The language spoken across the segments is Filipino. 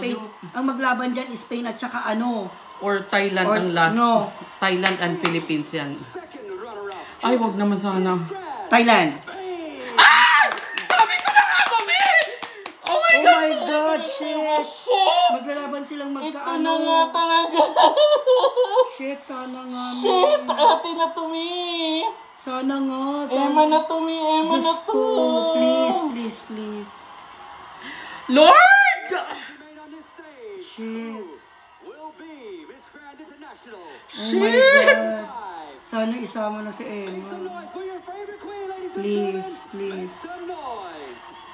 Spain. Ang maglaban dyan is Spain at saka ano. Or Thailand ang last. No. Thailand and Philippines yan. Ay, wag naman sana. Thailand. Ah! Sabi ko na nga, mami! Oh my God! Oh my God, shit! Maglalaban silang magkaano. Ito na nga talaga. Shit, sana nga. Shit! Ate na to me. Sana nga. Emma na to me. Emma na to. Please, please, please. Lord! Shit. Shit! Oh my God. Sana isama na si Emma. Please, please.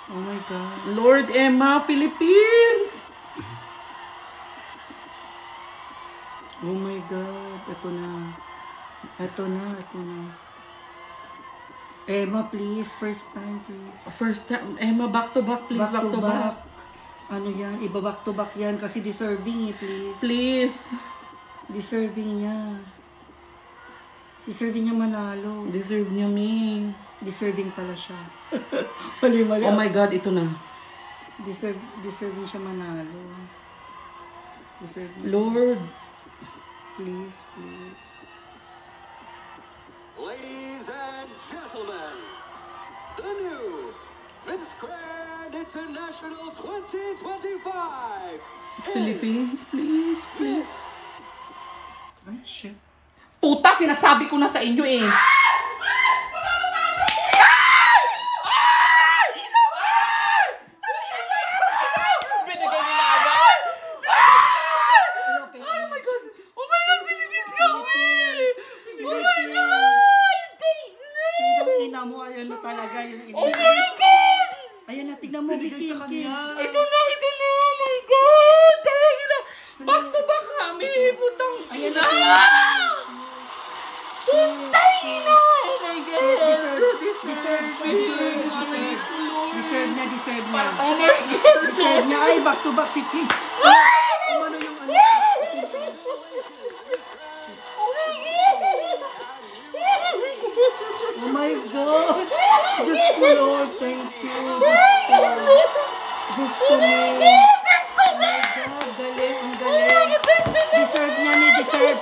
Oh my God. Lord Emma, Philippines! Oh my God. Ito na. Ito na, ito na. Emma, please. First time, please. First time. Emma, back to back, please. Back to back. Ano yan? Iba back to back yan kasi deserving please. Please. Deserving niya. Deserving niya manalo. Deserve niya, me. Deserving pala siya. Mali-mali. Oh my God, ito na. Deserving siya manalo. Deserving. Lord. Please, please. Ladies and gentlemen, the new Miss Grand International 2025 Philippines, please, please. Ay, shit. Puta, sinasabi ko na sa inyo eh. Ito na, oh my God! Back to back kami, putang ina! Putang ina! Oh my God! Deserve niya. Oh my God! Deserve niya. Ay, back to back si Fitch. Umano yung ano. Oh my God! Diyos ko, Lord. Thank you. Diyos ko, man. Oh my God. Galing. Ang galing. Deserve niya ni. Deserve.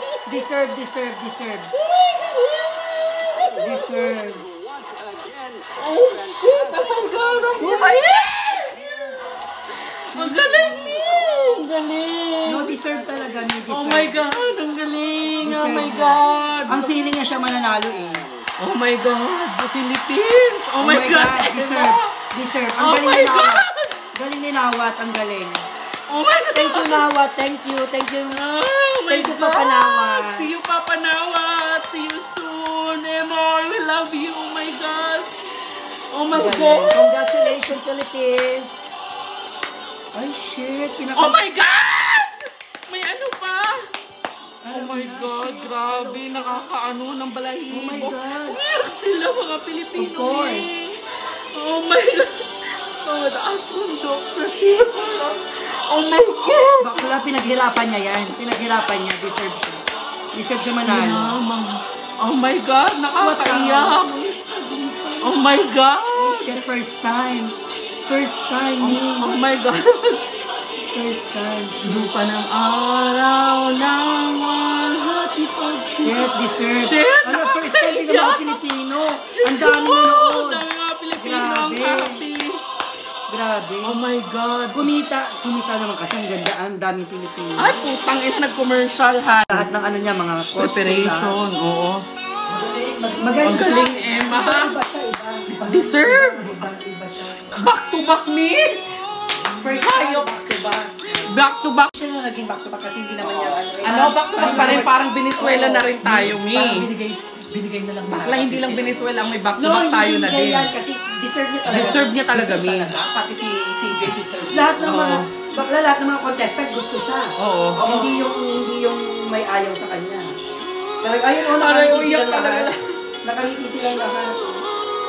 Oh shit! Oh my God! Oh my God! Ang galing niya! Ang galing! No, deserve talaga ni. Oh my God! Ang galing! Oh my God! Ang feeling niya siya mananalo eh. Oh my God! The Philippines! Oh my God! Deserve. Ang Oh galing my ni Nawat. God! Galing ni Nawat. Ang galing. Oh my God! Thank you, Nawat. Thank you. Oh my Thank you, God! Papa Nawat. See you, Papa Nawat! See you soon! Emma, we love you! Oh my God! Oh my God! Congratulations, Philippines! Ay, shit! Oh my God! May ano pa? Oh my God, grabe, nakakaano ng balahibo. Oh my God. Umiyak sila mga Pilipino. Of course. Oh my God. Oh, atundok sa siya. Oh my God. Bakla, pinaghirapan niya yan. Pinaghirapan niya. Deserve siya. Deserve siya manalo. Oh my God, nakakaiyak. Oh my God. Shit, first time. First time. Oh my God. First time. Lupa ng araw ng happy pag-ibig. Shit, deserve. Shit, ano, first time din ng mga Pilipino. Ang dami nanood. Ang dami mga Pilipino ang happy. Grabe. Oh my God. Kumita naman kasi ang ganda. Ang daming Pilipino. Ay, putang nag-commercial ha. Lahat ng ano niya, mga preparation, oo. Magaling ang galing, Emma. Deserve. Back to back me. First time, back to back. Back to back. Siya na naging back to back kasi hindi naman niya ano, back to back pa rin. Parang Venezuela na rin tayo, me. Binigay na lang. Bakla, hindi lang Venezuela ang may back to back tayo na din. Yan kasi deserve niya talaga. Deserve niya talaga, me. Pati si CJ deserve. Lahat ng mga, bakla, lahat ng mga contestant gusto siya. Oo. Hindi yung may ayaw sa kanya. Talaga, ayun, nakangiti silang lahat. Nakangiti silang lahat.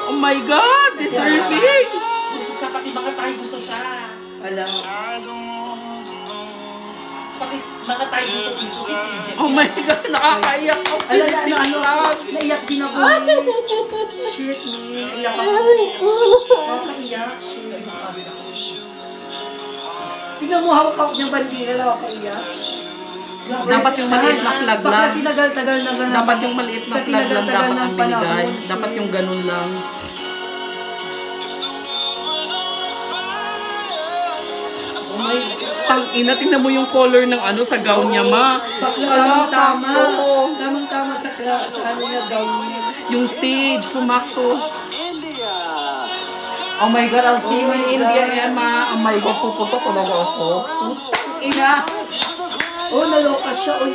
Oh my God, deserving! Gusto siya, pati mga tayo gusto siya. Alam. Pati mga tayo gusto si CJ. Oh my God, nakakaiyak ako. Naiyak din ako. Shit, naiyak ako. Nakakaiyak, shit. Tingnan mo, hawak niyang bandila na ako kaiya. Dapat yung maliit na flag Baka lang. sinagal-tagal na ganun. Dapat yung maliit na flag lang dapat ang binigay. Dapat yung ganun lang. Oh my Tang-ina, tingnan mo yung color ng ano sa gown niya, ma. Bakla, Ala, tamang-tama. sakto. Tamang-tama sa ano niya, gown niya. Yung stage, sumakto. India. Oh my God, I'll see you in Oh my India, God. Emma. Oh my God, puputok talaga ako. Putang ina. Oh, naloka siya. Oh,